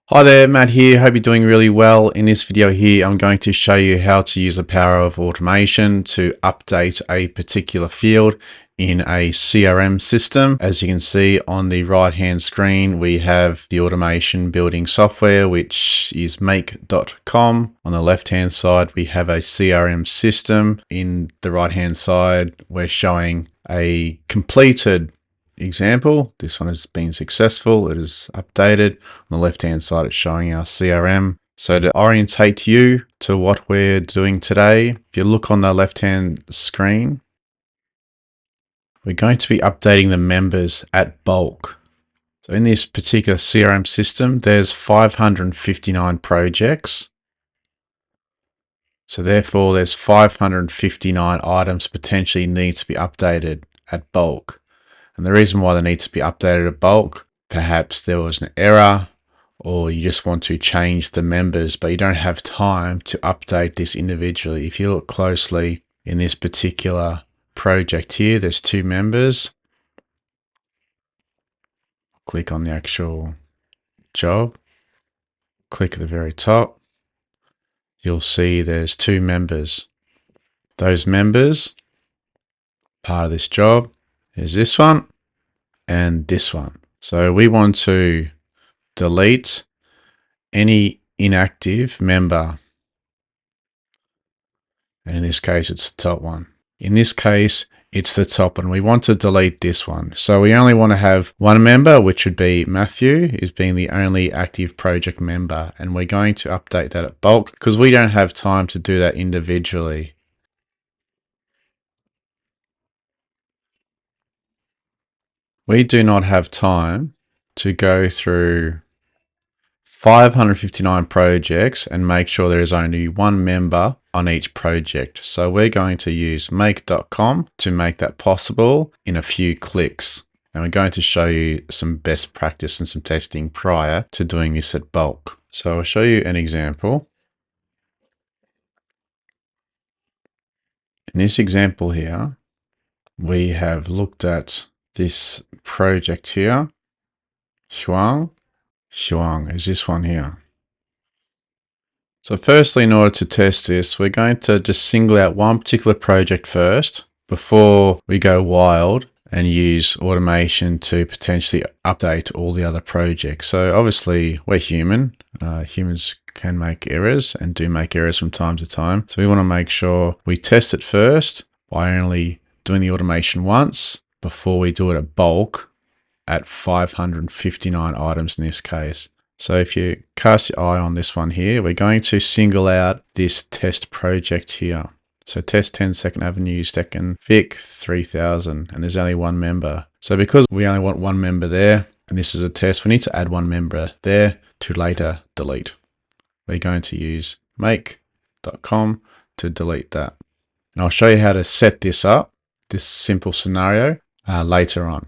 Hi there, Matt here. Hope you're doing really well. In this video here, I'm going to show you how to use the power of automation to update a particular field in a CRM system. As you can see on the right-hand screen, we have the automation building software, which is make.com. On the left-hand side, we have a CRM system. In the right-hand side, we're showing a completed example. This one has been successful. It is updated. On the left hand side, it's showing our CRM. So to orientate you to what we're doing today, if you look on the left hand screen, we're going to be updating the members at bulk. So in this particular CRM system, there's 559 projects. So therefore there's 559 items potentially need to be updated at bulk. And the reason why they need to be updated at bulk, perhaps there was an error or you just want to change the members, but you don't have time to update this individually. If you look closely in this particular project here, there's 2 members. Click on the actual job, click at the very top. You'll see there's 2 members. Those members, part of this job, is this one and this one. So we want to delete any inactive member. And in this case, it's the top one. In this case, it's the top one. We want to delete this one. So we only want to have one member, which would be Matthew, who's being the only active project member. And we're going to update that at bulk because we don't have time to do that individually. We do not have time to go through 559 projects and make sure there is only one member on each project. So we're going to use make.com to make that possible in a few clicks. And we're going to show you some best practice and some testing prior to doing this at bulk. So I'll show you an example. In this example here, we have looked at this project here. Shuang is this one here. So firstly, in order to test this, we're going to just single out one particular project first before we go wild and use automation to potentially update all the other projects. So obviously we're human. Humans can make errors and do make errors from time to time. So we want to make sure we test it first by only doing the automation once before we do it at bulk at 559 items in this case. So if you cast your eye on this one here, we're going to single out this test project here. So test 10-second Avenue, second Vic 3000, and there's only one member. So because we only want one member there, and this is a test, we need to add one member there to later delete. We're going to use make.com to delete that. And I'll show you how to set this up, this simple scenario, later on.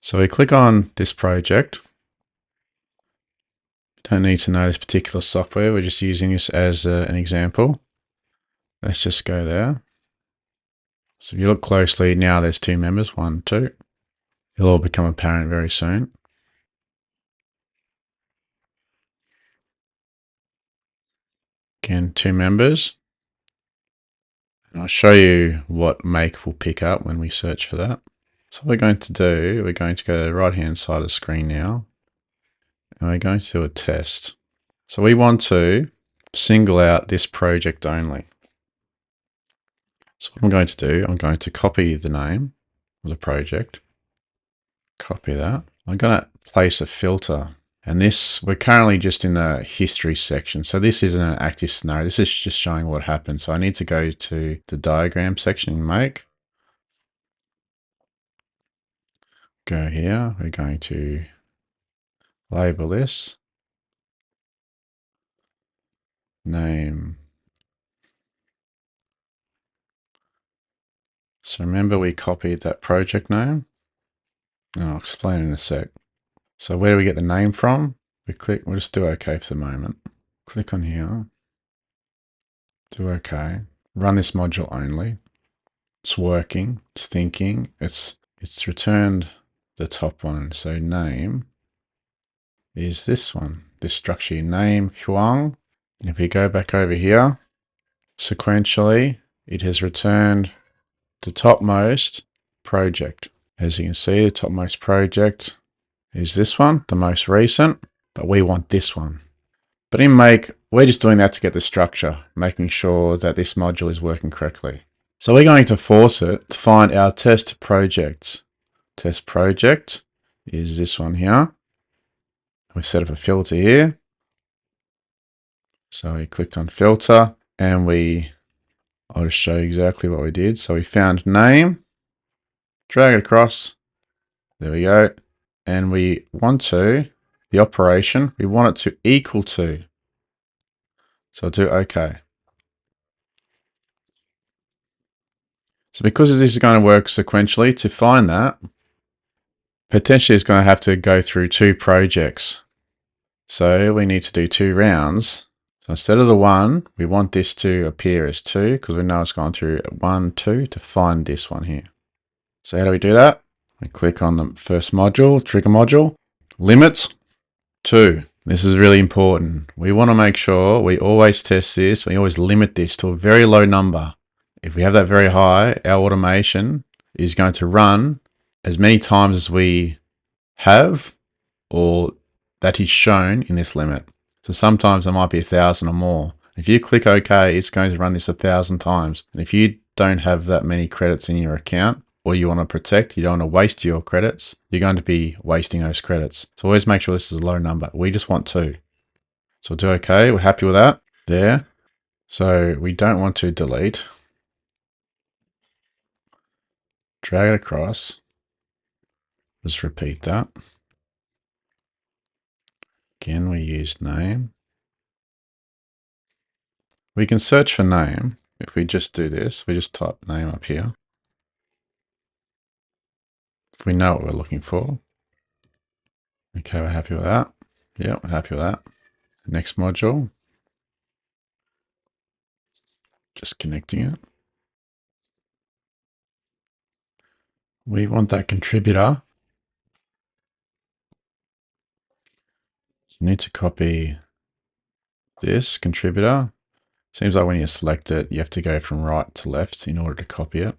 So we click on this project. Don't need to know this particular software. We're just using this as an example. Let's just go there. So if you look closely, now there's 2 members, 1, 2. It'll all become apparent very soon. Again, 2 members. And I'll show you what make will pick up when we search for that. So what we're going to do, we're going to go to the right-hand side of the screen now. And we're going to do a test. So we want to single out this project only. So what I'm going to do, I'm going to copy the name of the project, copy that. I'm going to place a filter, and this, we're currently just in the history section. So this isn't an active scenario. This is just showing what happened. So I need to go to the diagram section in Make. Go here. We're going to label this name. So remember we copied that project name, and I'll explain in a sec. So where do we get the name from? We'll just do OK for the moment. Click on here, do OK. Run this module only. It's working, it's thinking, it's returned the top one. So name, is this one, this structure name, Huang. If we go back over here, sequentially, it has returned the topmost project. As you can see, the topmost project is this one, the most recent, but we want this one. But in Make, we're just doing that to get the structure, making sure that this module is working correctly. So we're going to force it to find our test projects. Test project is this one here. We set up a filter here. So we clicked on filter and I'll just show you exactly what we did. So we found name, drag it across. There we go. And we want the operation, we want it to equal to. So I'll do OK. So because this is going to work sequentially, to find that, potentially it's going to have to go through 2 projects. So we need to do 2 rounds. So instead of the 1, we want this to appear as 2 because we know it's gone through 1, 2 to find this one here. So how do we do that? We click on the first module, trigger module, limits 2. This is really important. We want to make sure we always test this. We always limit this to a very low number. If we have that very high, our automation is going to run as many times as we have or that is shown in this limit. So sometimes it might be 1,000 or more. If you click OK, it's going to run this 1,000 times. And if you don't have that many credits in your account, or you want to protect, you don't want to waste your credits, you're going to be wasting those credits. So always make sure this is a low number. We just want 2. So we'll do OK. We're happy with that there. So we don't want to delete. Drag it across. Just repeat that. Again, we use name. We can search for name. If we just do this, we just type name up here. If we know what we're looking for. Okay, we're happy with that. Yeah, we're happy with that. Next module. Just connecting it. We want that contributor. You need to copy this contributor. Seems like when you select it, you have to go from right to left in order to copy it.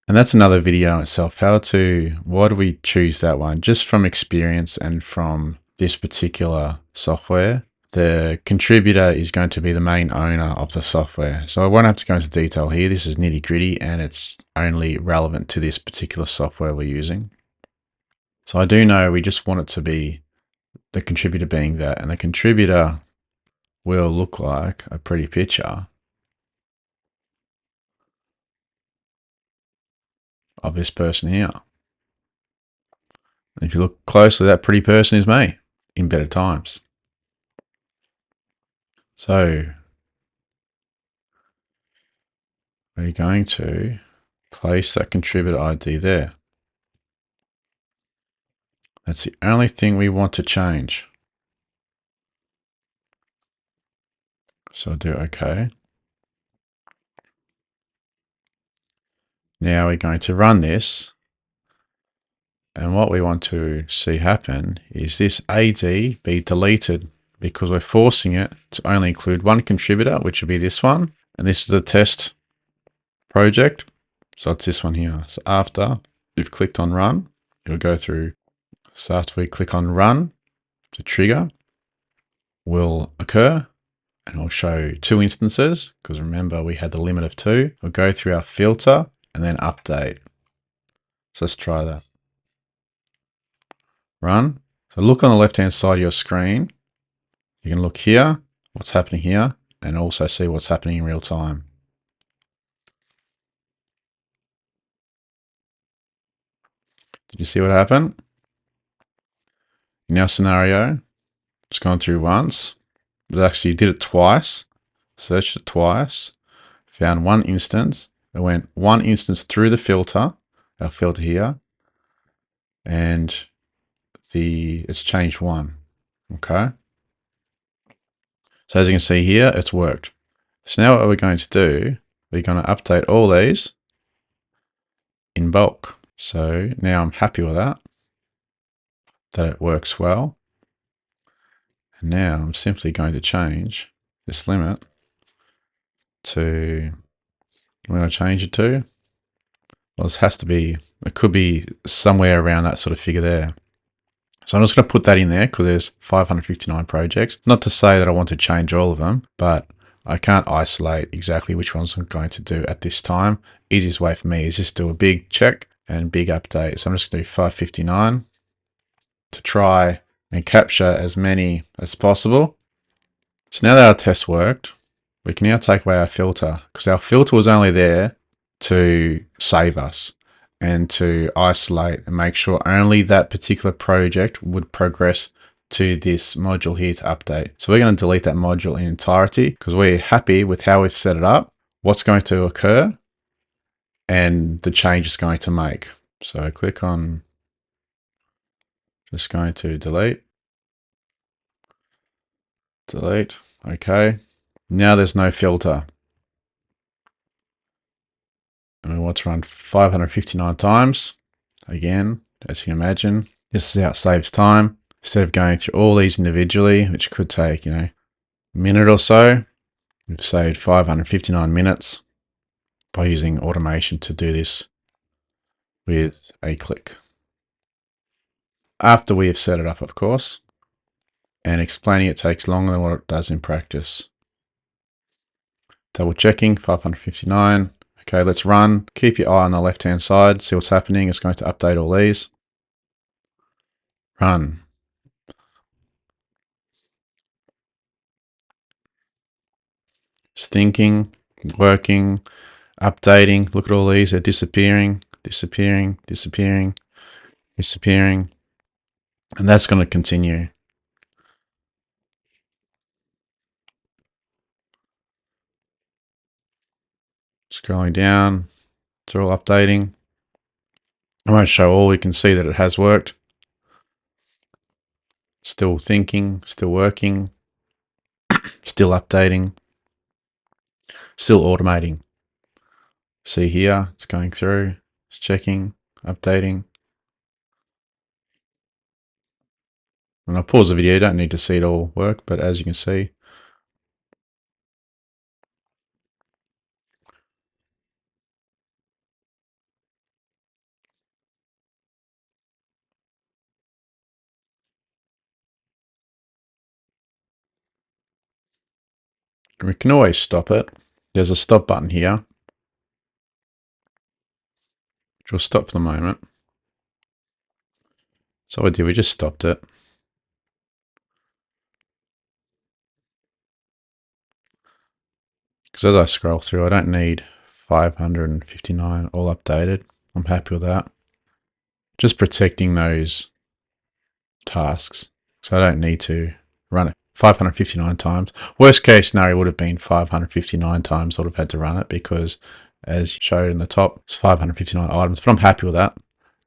And that's another video in itself. Why do we choose that one? Just from experience and from this particular software, the contributor is going to be the main owner of the software. So I won't have to go into detail here. This is nitty gritty and it's only relevant to this particular software we're using. So I do know we just want it to be the contributor being that, and the contributor will look like a pretty picture of this person here. If you look closely, that pretty person is me in better times. So we're going to place that contributor ID there. That's the only thing we want to change. So I'll do OK. Now we're going to run this. And what we want to see happen is this AD be deleted because we're forcing it to only include one contributor, which will be this one. And this is the test project. So it's this one here. So after you've clicked on run, it'll go through. So after we click on run, the trigger will occur and it'll show 2 instances because remember we had the limit of 2. We'll go through our filter and then update. So let's try that. Run. So look on the left-hand side of your screen. You can look here, what's happening here, and also see what's happening in real time. Did you see what happened? In our scenario, it's gone through once. It actually did it twice. Searched it twice. Found one instance. It went one instance through the filter, our filter here, and it's changed 1. Okay. So as you can see here, it's worked. So now what we're going to do, we're going to update all these in bulk. So now I'm happy with that it works well. And now I'm simply going to change this limit to, I'm going to change it to, well, this has to be, it could be somewhere around that sort of figure there. So I'm just going to put that in there because there's 559 projects. Not to say that I want to change all of them, but I can't isolate exactly which ones I'm going to do at this time. Easiest way for me is just do a big check and big update. So I'm just going to do 559 to try and capture as many as possible. So now that our test worked, we can now take away our filter because our filter was only there to save us and to isolate and make sure only that particular project would progress to this module here to update. So we're going to delete that module in entirety because we're happy with how we've set it up, what's going to occur, and the change it's going to make. So I click on, just going to delete. Okay. Now there's no filter. And we want to run 559 times. Again, as you can imagine, this is how it saves time. Instead of going through all these individually, which could take, a minute or so, we've saved 559 minutes by using automation to do this with a click. After we have set it up, of course, and explaining it takes longer than what it does in practice. Double checking, 559. Okay, let's run. Keep your eye on the left-hand side, see what's happening. It's going to update all these. Run. It's thinking, working, updating. Look at all these. They're disappearing, disappearing, disappearing, disappearing. And that's going to continue. Scrolling down, it's all updating. I won't show all, we can see that it has worked. Still thinking, still working, still updating, still automating. See here, it's going through, it's checking, updating. And I'll pause the video, you don't need to see it all work, but as you can see, we can always stop it. There's a stop button here, which will stop for the moment. So what we did, we just stopped it. Because as I scroll through, I don't need 559 all updated. I'm happy with that. Just protecting those tasks. So I don't need to run it 559 times. Worst case scenario would have been 559 times I would have had to run it because as showed in the top, it's 559 items, but I'm happy with that.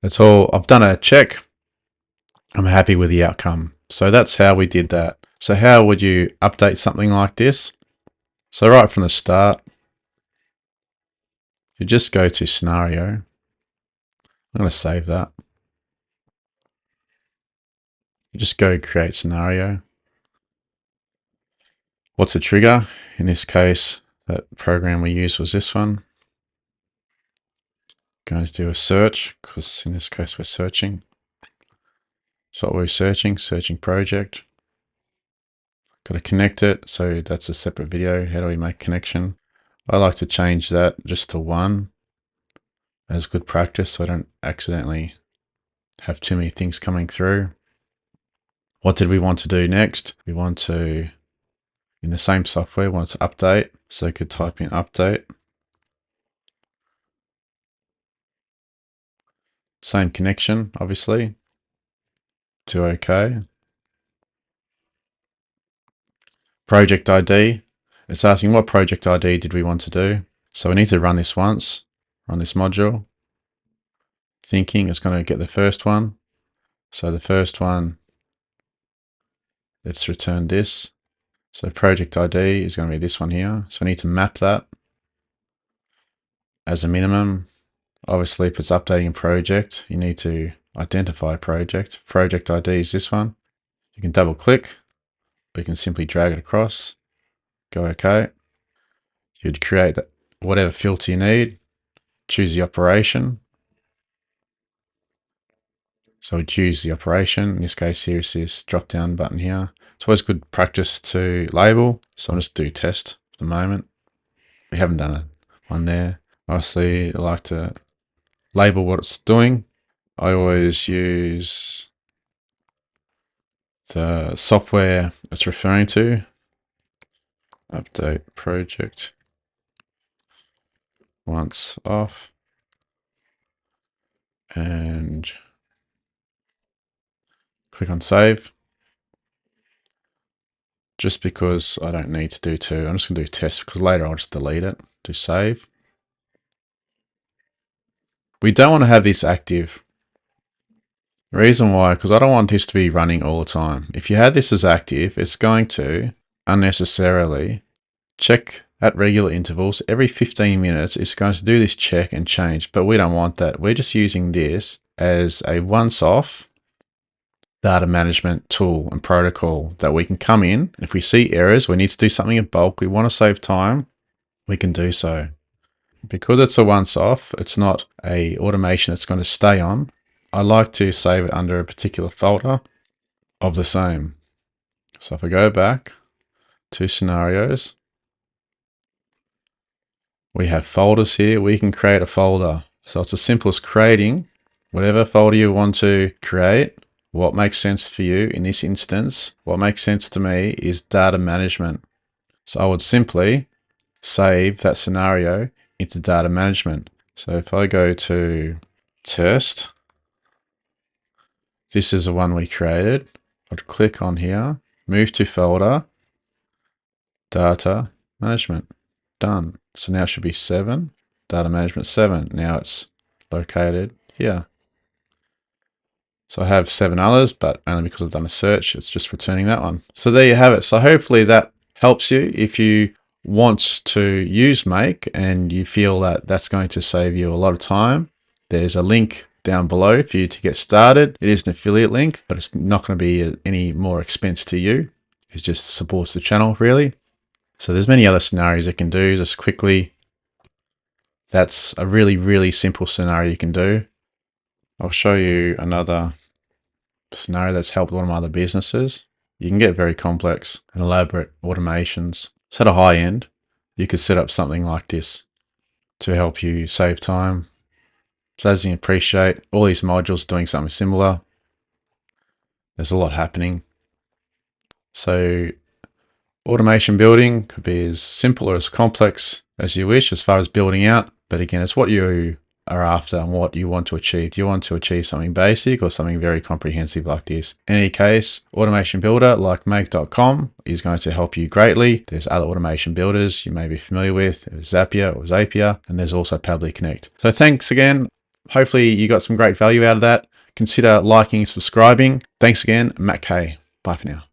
That's all. I've done a check. I'm happy with the outcome. So that's how we did that. So how would you update something like this? So right from the start, you just go to scenario. I'm going to save that. You just go create scenario. What's the trigger? In this case, that program we used was this one. Going to do a search because in this case we're searching. So what we're searching project. Got to connect it. So that's a separate video. How do we make connection? I like to change that just to 1 as good practice so I don't accidentally have too many things coming through. What did we want to do next? We want to, in the same software, we want to update. So I could type in update. Same connection, obviously. To OK. Project ID. It's asking what project ID did we want to do. So we need to run this once, run this module. Thinking it's going to get the first one. So the first one, let's return this. So project ID is going to be this one here. So we need to map that as a minimum. Obviously, if it's updating a project, you need to identify a project. Project ID is this one. You can double click we can simply drag it across, go OK. You'd create whatever filter you need, choose the operation. So we choose the operation. In this case, here is this drop down button here. It's always good practice to label. So I'll just do test for the moment. We haven't done one there. Obviously, I like to label what it's doing. I always use the software it's referring to. Update project once off. And click on save. Just because I don't need to do two, I'm just going to do test because later I'll just delete it, do save. We don't want to have this active. The reason why, because I don't want this to be running all the time. If you had this as active, it's going to unnecessarily check at regular intervals. Every 15 minutes, it's going to do this check and change, but we don't want that. We're just using this as a once-off data management tool and protocol that we can come in. And if we see errors, we need to do something in bulk, we want to save time, we can do so. Because it's a once-off, it's not a automation that's going to stay on. I like to save it under a particular folder of the same. So if I go back to scenarios, we have folders here. We can create a folder. So it's as simple as creating whatever folder you want to create. What makes sense for you in this instance, what makes sense to me is data management. So I would simply save that scenario into data management. So if I go to test, this is the one we created. I'd click on here, move to folder, data management, done. So now it should be 7, data management 7. Now it's located here. So I have 7 others, but only because I've done a search, it's just returning that one. So there you have it. So hopefully that helps you if you want to use Make and you feel that that's going to save you a lot of time. There's a link down below for you to get started. It is an affiliate link, but it's not going to be any more expense to you. It just supports the channel really. So there's many other scenarios you can do just quickly. That's a really, really simple scenario you can do. I'll show you another scenario that's helped one of my other businesses. You can get very complex and elaborate automations. So at a high end, you could set up something like this to help you save time. So as you appreciate, all these modules doing something similar. There's a lot happening. So automation building could be as simple or as complex as you wish as far as building out. But again, it's what you are after and what you want to achieve. Do you want to achieve something basic or something very comprehensive like this? In any case, automation builder like make.com is going to help you greatly. There's other automation builders you may be familiar with. There's Zapier or Zapier, and there's also Pabbly Connect. So thanks again. Hopefully you got some great value out of that. Consider liking and subscribing. Thanks again, Matt K. Bye for now.